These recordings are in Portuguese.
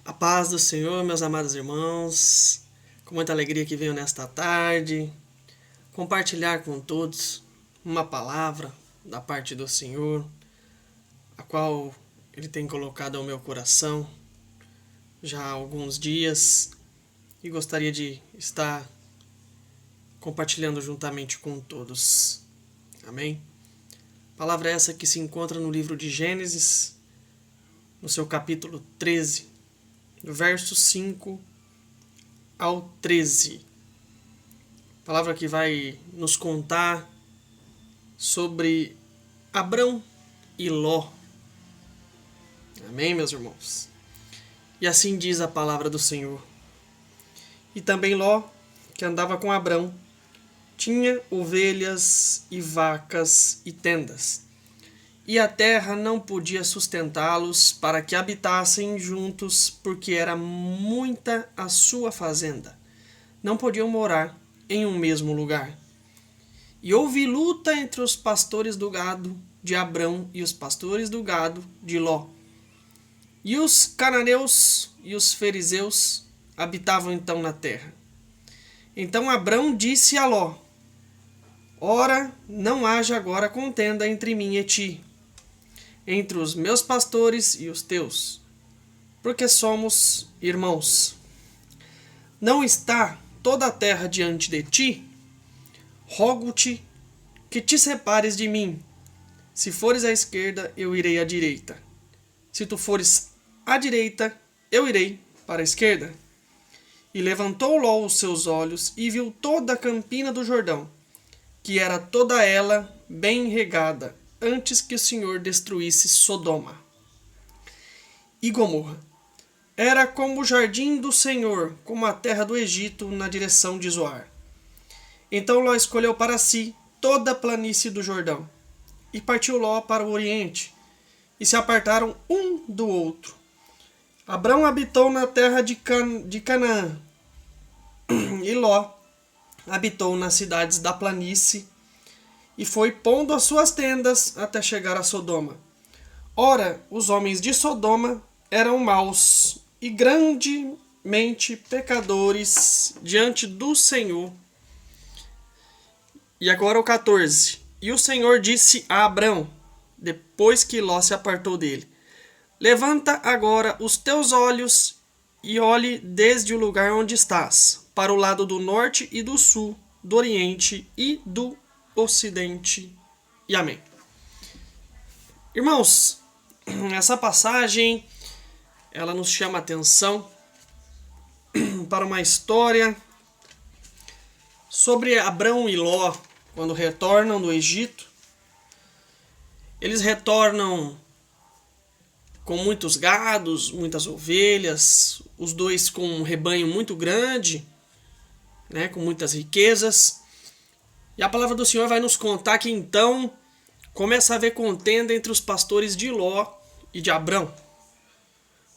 A paz do Senhor, meus amados irmãos, com muita alegria que venho nesta tarde compartilhar com todos uma palavra da parte do Senhor, a qual Ele tem colocado ao meu coração já há alguns dias e gostaria de estar compartilhando juntamente com todos. Amém? Palavra essa que se encontra no livro de Gênesis, no seu capítulo 13, do verso 5 ao 13. Palavra que vai nos contar sobre Abrão e Ló. Amém, meus irmãos? E assim diz a palavra do Senhor. E também Ló, que andava com Abrão, tinha ovelhas e vacas e tendas. E a terra não podia sustentá-los para que habitassem juntos, porque era muita a sua fazenda. Não podiam morar em um mesmo lugar. E houve luta entre os pastores do gado de Abrão e os pastores do gado de Ló. E os cananeus e os fariseus habitavam então na terra. Então Abrão disse a Ló: Ora, não haja agora contenda entre mim e ti, entre os meus pastores e os teus, porque somos irmãos. Não está toda a terra diante de ti? Rogo-te que te separes de mim. Se fores à esquerda, eu irei à direita. Se tu fores à direita, eu irei para a esquerda. E levantou Ló os seus olhos e viu toda a campina do Jordão, que era toda ela bem regada, antes que o Senhor destruísse Sodoma e Gomorra. Era como o jardim do Senhor, como a terra do Egito, na direção de Zoar. Então Ló escolheu para si toda a planície do Jordão, e partiu Ló para o oriente, e se apartaram um do outro. Abrão habitou na terra de Canaã, e Ló habitou nas cidades da planície, e foi pondo as suas tendas até chegar a Sodoma. Ora, os homens de Sodoma eram maus e grandemente pecadores diante do Senhor. E agora o 14. E o Senhor disse a Abrão, depois que Ló se apartou dele: Levanta agora os teus olhos e olhe desde o lugar onde estás, para o lado do norte e do sul, do oriente e do ocidente. E amém. Irmãos, essa passagem ela nos chama a atenção para uma história sobre Abrão e Ló quando retornam do Egito. Eles retornam com muitos gados, muitas ovelhas, os dois com um rebanho muito grande, né, com muitas riquezas. E a palavra do Senhor vai nos contar que então começa a haver contenda entre os pastores de Ló e de Abrão.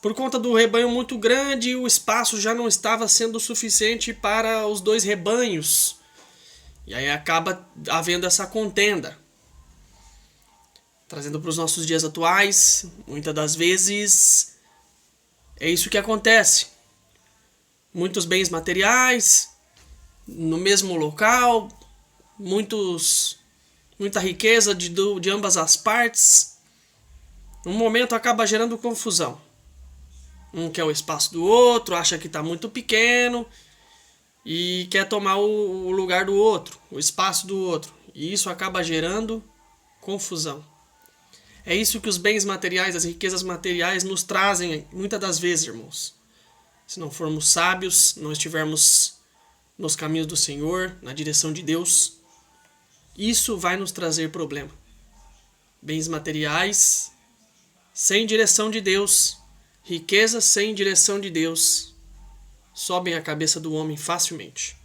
Por conta do rebanho muito grande, o espaço já não estava sendo suficiente para os dois rebanhos. E aí acaba havendo essa contenda. Trazendo para os nossos dias atuais, muitas das vezes é isso que acontece. Muitos bens materiais no mesmo local, muita riqueza de ambas as partes. No momento acaba gerando confusão. Um quer o espaço do outro, acha que está muito pequeno e quer tomar o lugar do outro, o espaço do outro. E isso acaba gerando confusão. É isso que os bens materiais, as riquezas materiais nos trazem muitas das vezes, irmãos. Se não formos sábios, não estivermos nos caminhos do Senhor, na direção de Deus, isso vai nos trazer problema. Bens materiais sem direção de Deus, riquezas sem direção de Deus, sobem a cabeça do homem facilmente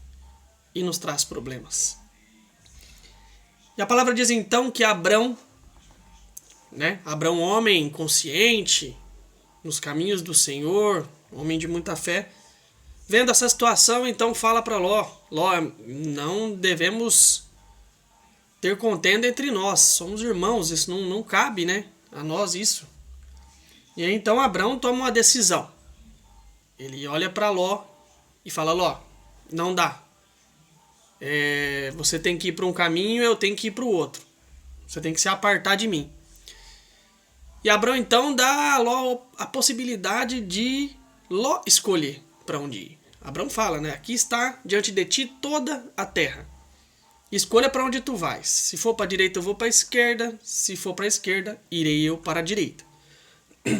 e nos traz problemas. E a palavra diz então que Abrão, Abrão, homem consciente, nos caminhos do Senhor, homem de muita fé, vendo essa situação, então fala para Ló: Ló, não devemos ter contenda entre nós, somos irmãos, isso não cabe, a nós isso. E aí, então Abrão toma uma decisão. Ele olha para Ló e fala: Ló, não dá. Você tem que ir para um caminho, eu tenho que ir para o outro. Você tem que se apartar de mim. E Abrão então dá a Ló a possibilidade de Ló escolher para onde ir. Abrão fala, né? Aqui está diante de ti toda a terra. Escolha para onde tu vais. Se for para a direita, eu vou para a esquerda. Se for para a esquerda, irei eu para a direita.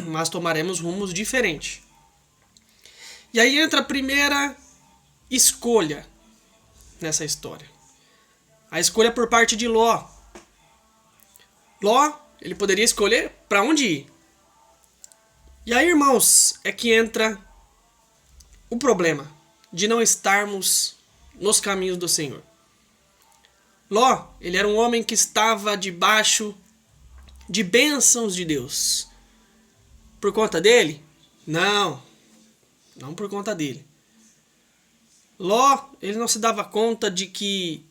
Mas tomaremos rumos diferentes. E aí entra a primeira escolha nessa história. A escolha por parte de Ló. Ló, ele poderia escolher para onde ir. E aí, irmãos, é que entra o problema de não estarmos nos caminhos do Senhor. Ló, ele era um homem que estava debaixo de bênçãos de Deus. Por conta dele? Não por conta dele. Ló, ele não se dava conta de que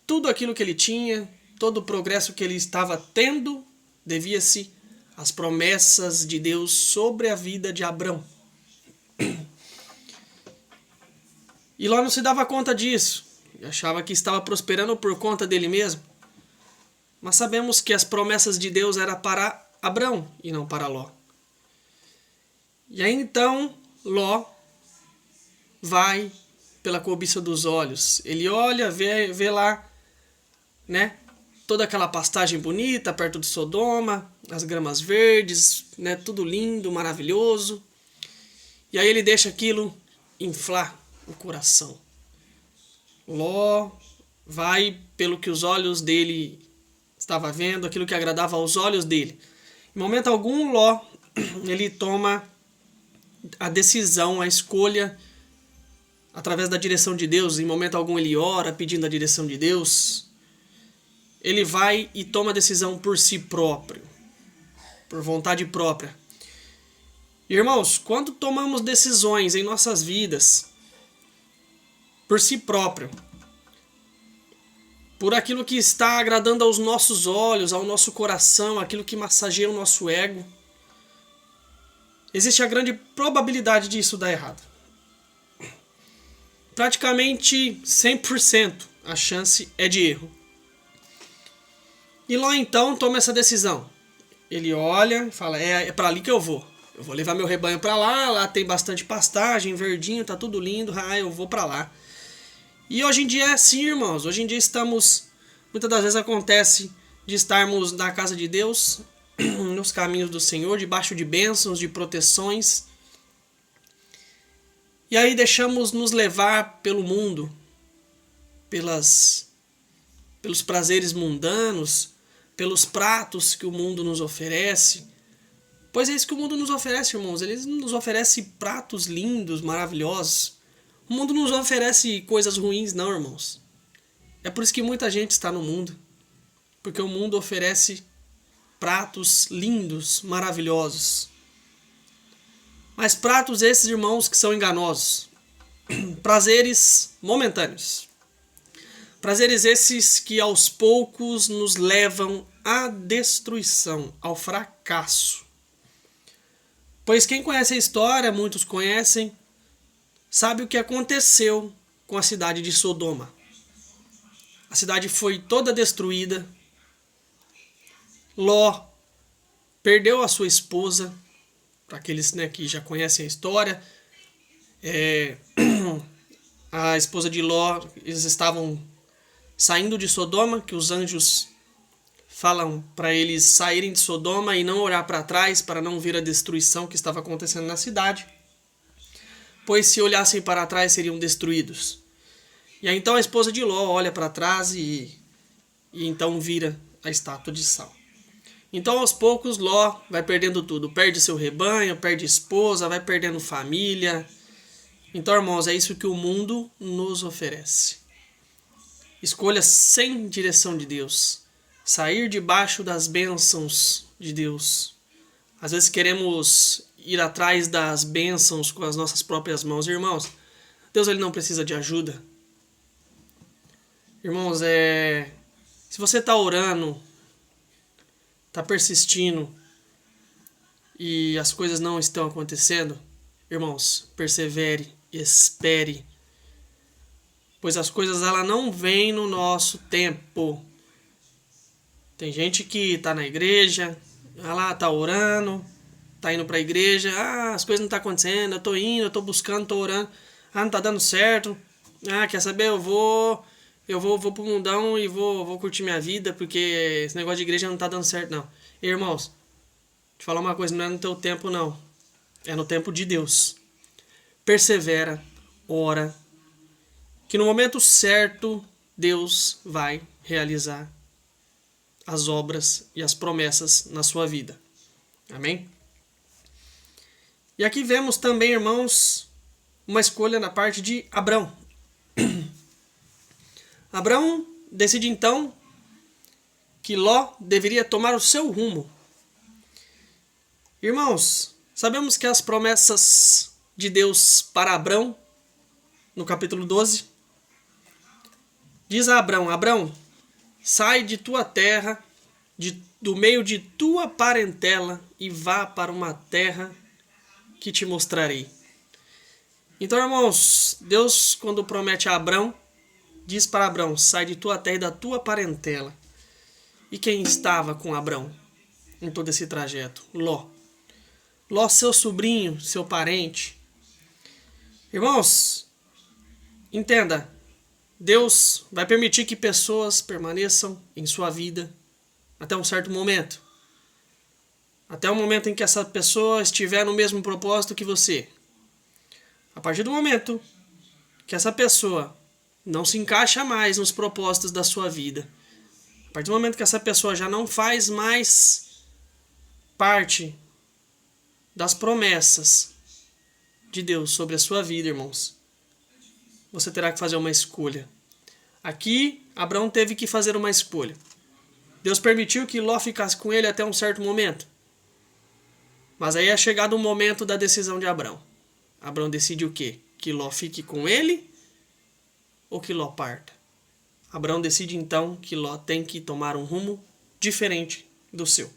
tudo aquilo que ele tinha, todo o progresso que ele estava tendo, devia-se às promessas de Deus sobre a vida de Abrão. E Ló não se dava conta disso. Ele achava que estava prosperando por conta dele mesmo. Mas sabemos que as promessas de Deus eram para Abrão e não para Ló. E aí então Ló vai pela cobiça dos olhos. Ele olha, vê lá, né, toda aquela pastagem bonita perto de Sodoma, as gramas verdes, né, tudo lindo, maravilhoso. E aí ele deixa aquilo inflar o coração. Ló vai pelo que os olhos dele estavam vendo, aquilo que agradava aos olhos dele. Em momento algum, Ló, ele toma a decisão, a escolha através da direção de Deus. Em momento algum ele ora pedindo a direção de Deus. Ele vai e toma a decisão por si próprio, por vontade própria. Irmãos, quando tomamos decisões em nossas vidas por si próprio, por aquilo que está agradando aos nossos olhos, ao nosso coração, aquilo que massageia o nosso ego, existe a grande probabilidade disso dar errado. Praticamente 100% a chance é de erro. E Ló então toma essa decisão. Ele olha e fala: é para ali que eu vou. Eu vou levar meu rebanho para lá tem bastante pastagem, verdinho, tá tudo lindo, eu vou para lá. E hoje em dia é assim, irmãos. Hoje em dia muitas das vezes acontece de estarmos na casa de Deus, nos caminhos do Senhor, debaixo de bênçãos, de proteções. E aí deixamos nos levar pelo mundo, pelos prazeres mundanos, pelos pratos que o mundo nos oferece. Pois é isso que o mundo nos oferece, irmãos. Ele nos oferece pratos lindos, maravilhosos. O mundo não nos oferece coisas ruins, não, irmãos. É por isso que muita gente está no mundo. Porque o mundo oferece pratos lindos, maravilhosos. Mas pratos esses, irmãos, que são enganosos. Prazeres momentâneos. Prazeres esses que aos poucos nos levam à destruição, ao fracasso. Pois quem conhece a história, muitos conhecem, sabe o que aconteceu com a cidade de Sodoma. A cidade foi toda destruída. Ló perdeu a sua esposa. Para aqueles, né, que já conhecem a história, a esposa de Ló, eles estavam saindo de Sodoma, que os anjos falam para eles saírem de Sodoma e não olhar para trás para não ver a destruição que estava acontecendo na cidade, pois se olhassem para trás seriam destruídos. E aí então a esposa de Ló olha para trás e então vira a estátua de sal. Então aos poucos Ló vai perdendo tudo, perde seu rebanho, perde esposa, vai perdendo família. Então, irmãos, é isso que o mundo nos oferece. Escolha sem direção de Deus, sair debaixo das bênçãos de Deus. Às vezes queremos ir atrás das bênçãos com as nossas próprias mãos. Irmãos, Deus ele não precisa de ajuda. Irmãos, se você está orando, está persistindo e as coisas não estão acontecendo, irmãos, persevere, espere, pois as coisas ela não vêm no nosso tempo. Tem gente que tá na igreja, lá tá orando, tá indo pra igreja, as coisas não tá acontecendo, eu tô indo, eu tô buscando, tô orando, não tá dando certo. Quer saber? Eu vou pro mundão e vou curtir minha vida, porque esse negócio de igreja não tá dando certo, não. E, irmãos, te falar uma coisa, não é no teu tempo, não. É no tempo de Deus. Persevera, ora, que no momento certo Deus vai realizar as obras e as promessas na sua vida. Amém? E aqui vemos também, irmãos, uma escolha na parte de Abrão. Abrão decide então que Ló deveria tomar o seu rumo. Irmãos, sabemos que as promessas de Deus para Abrão, no capítulo 12, diz a Abrão: Abrão, sai de tua terra, do meio de tua parentela e vá para uma terra que te mostrarei. Então, irmãos, Deus, quando promete a Abrão, diz para Abrão: sai de tua terra e da tua parentela. E quem estava com Abrão em todo esse trajeto? Ló. Ló, seu sobrinho, seu parente. Irmãos, entenda, Deus vai permitir que pessoas permaneçam em sua vida até um certo momento. Até o momento em que essa pessoa estiver no mesmo propósito que você. A partir do momento que essa pessoa não se encaixa mais nos propósitos da sua vida, a partir do momento que essa pessoa já não faz mais parte das promessas de Deus sobre a sua vida, irmãos, você terá que fazer uma escolha. Aqui, Abrão teve que fazer uma escolha. Deus permitiu que Ló ficasse com ele até um certo momento. Mas aí é chegado o momento da decisão de Abrão. Abrão decide o quê? Que Ló fique com ele ou que Ló parta? Abrão decide então que Ló tem que tomar um rumo diferente do seu.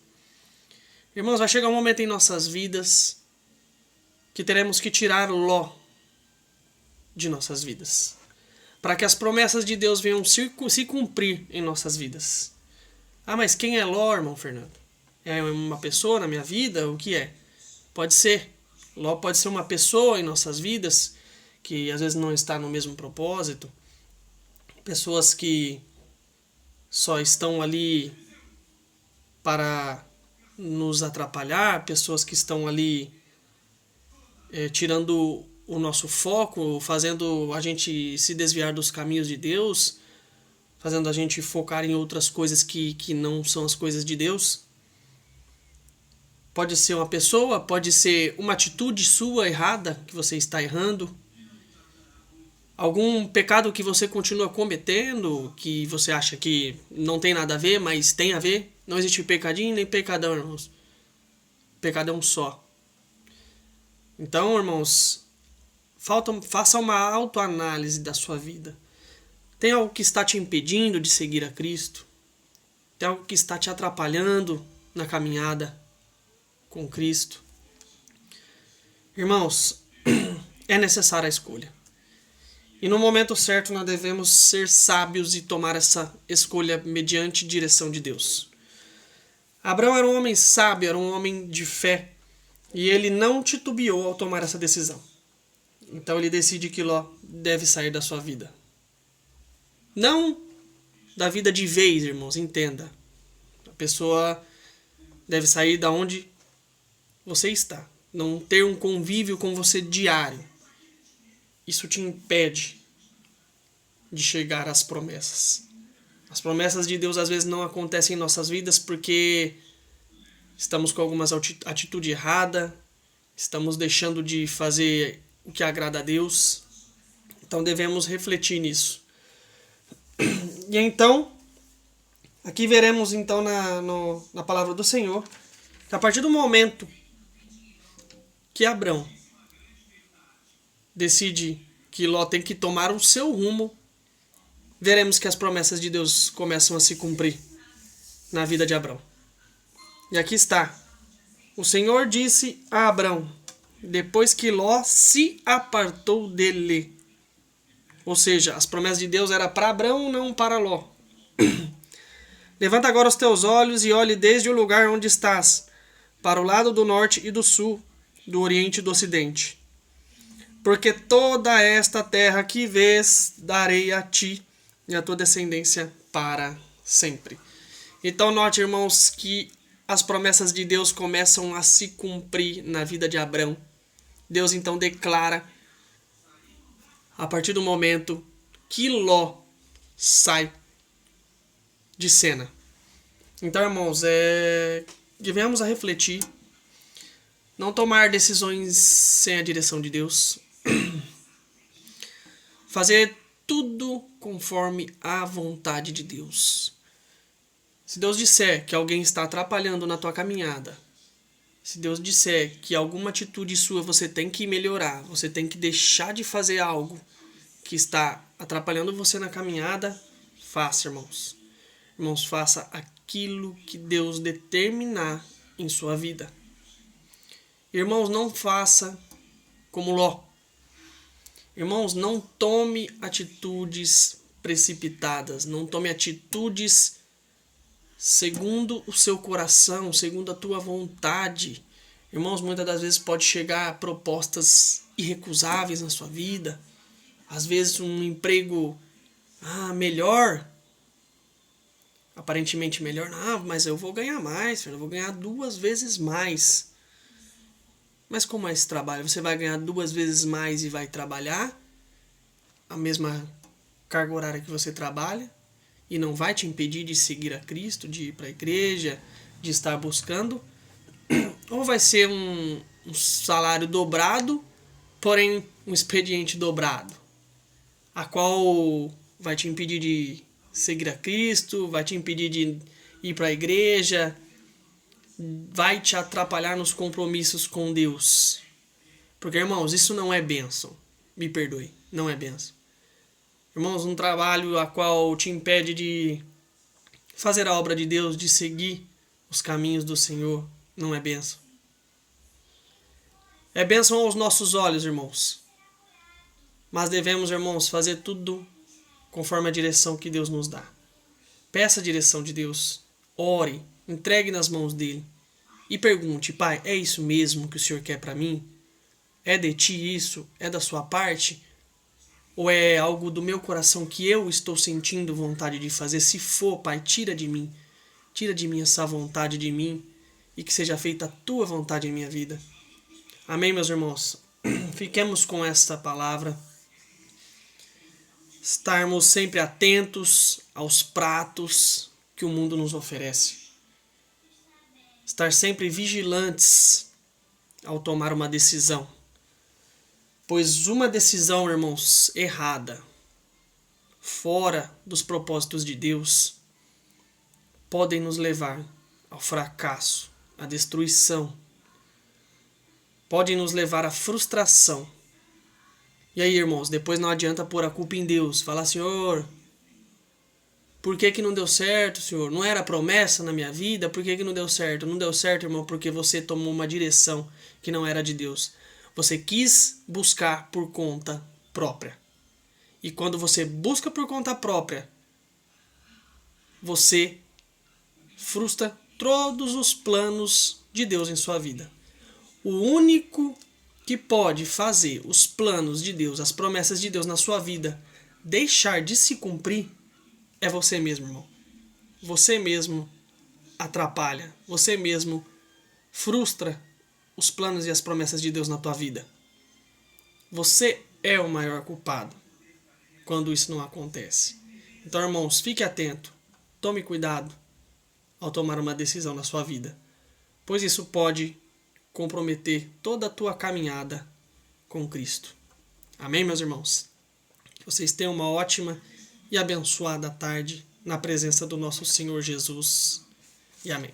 Irmãos, vai chegar um momento em nossas vidas que teremos que tirar Ló de nossas vidas, para que as promessas de Deus venham se cumprir em nossas vidas. Mas quem é Ló, irmão Fernando? É uma pessoa na minha vida? O que é? Pode ser. Ló pode ser uma pessoa em nossas vidas que às vezes não está no mesmo propósito. Pessoas que só estão ali para nos atrapalhar, pessoas que estão ali tirando o nosso foco, fazendo a gente se desviar dos caminhos de Deus, fazendo a gente focar em outras coisas que não são as coisas de Deus. Pode ser uma pessoa, pode ser uma atitude sua errada, que você está errando. Algum pecado que você continua cometendo, que você acha que não tem nada a ver, mas tem a ver. Não existe pecadinho nem pecadão, irmãos. Pecado é um só. Então, irmãos, faça uma autoanálise da sua vida. Tem algo que está te impedindo de seguir a Cristo? Tem algo que está te atrapalhando na caminhada com Cristo? Irmãos, é necessária a escolha. E no momento certo nós devemos ser sábios e tomar essa escolha mediante direção de Deus. Abraão era um homem sábio, era um homem de fé, e ele não titubeou ao tomar essa decisão. Então ele decide que Ló deve sair da sua vida. Não da vida de vez, irmãos, entenda. A pessoa deve sair da onde você está. Não ter um convívio com você diário. Isso te impede de chegar às promessas. As promessas de Deus às vezes não acontecem em nossas vidas porque estamos com algumas atitude errada, estamos deixando de fazer o que agrada a Deus. Então devemos refletir nisso. E então, aqui veremos então na palavra do Senhor, que a partir do momento que Abrão decide que Ló tem que tomar o seu rumo, veremos que as promessas de Deus começam a se cumprir na vida de Abrão. E aqui está. O Senhor disse a Abrão: depois que Ló se apartou dele. Ou seja, as promessas de Deus eram para Abrão, não para Ló. Levanta agora os teus olhos e olhe desde o lugar onde estás, para o lado do norte e do sul, do oriente e do ocidente. Porque toda esta terra que vês, darei a ti e a tua descendência para sempre. Então note, irmãos, que as promessas de Deus começam a se cumprir na vida de Abrão. Deus então declara, a partir do momento que Ló sai de cena. Então, irmãos, venhamos a refletir, não tomar decisões sem a direção de Deus, fazer tudo conforme a vontade de Deus. Se Deus disser que alguém está atrapalhando na tua caminhada, se Deus disser que alguma atitude sua você tem que melhorar, você tem que deixar de fazer algo que está atrapalhando você na caminhada, faça, irmãos. Irmãos, faça aquilo que Deus determinar em sua vida. Irmãos, não faça como Ló. Irmãos, não tome atitudes precipitadas, não tome atitudes segundo o seu coração, segundo a tua vontade. Irmãos, muitas das vezes pode chegar a propostas irrecusáveis na sua vida. Às vezes um emprego melhor, aparentemente melhor. Não, mas eu vou ganhar mais, eu vou ganhar 2 vezes mais. Mas como é esse trabalho? Você vai ganhar 2 vezes mais e vai trabalhar a mesma carga horária que você trabalha e não vai te impedir de seguir a Cristo, de ir para a igreja, de estar buscando? Ou vai ser um salário dobrado, porém um expediente dobrado, a qual vai te impedir de seguir a Cristo, vai te impedir de ir para a igreja, vai te atrapalhar nos compromissos com Deus. Porque, irmãos, isso não é bênção. Me perdoe, não é bênção. Irmãos, um trabalho a qual te impede de fazer a obra de Deus, de seguir os caminhos do Senhor, não é bênção. É bênção aos nossos olhos, irmãos. Mas devemos, irmãos, fazer tudo conforme a direção que Deus nos dá. Peça a direção de Deus. Ore, entregue nas mãos dele. E pergunte, Pai, é isso mesmo que o Senhor quer para mim? É de ti isso? É da sua parte? Ou é algo do meu coração que eu estou sentindo vontade de fazer? Se for, Pai, tira de mim essa vontade de mim e que seja feita a tua vontade em minha vida. Amém, meus irmãos? Fiquemos com esta palavra. Estarmos sempre atentos aos pratos que o mundo nos oferece. Estar sempre vigilantes ao tomar uma decisão. Pois uma decisão, irmãos, errada, fora dos propósitos de Deus, podem nos levar ao fracasso, à destruição. Podem nos levar à frustração. E aí, irmãos, depois não adianta pôr a culpa em Deus. Falar, Senhor, por que não deu certo, Senhor? Não era promessa na minha vida? Por que não deu certo? Não deu certo, irmão, porque você tomou uma direção que não era de Deus. Você quis buscar por conta própria. E quando você busca por conta própria, você frustra todos os planos de Deus em sua vida. O único que pode fazer os planos de Deus, as promessas de Deus na sua vida deixar de se cumprir é você mesmo, irmão. Você mesmo atrapalha, você mesmo frustra os planos e as promessas de Deus na tua vida. Você é o maior culpado quando isso não acontece. Então, irmãos, fique atento, tome cuidado ao tomar uma decisão na sua vida, pois isso pode comprometer toda a tua caminhada com Cristo. Amém, meus irmãos? Que vocês tenham uma ótima e abençoada tarde na presença do nosso Senhor Jesus. E amém.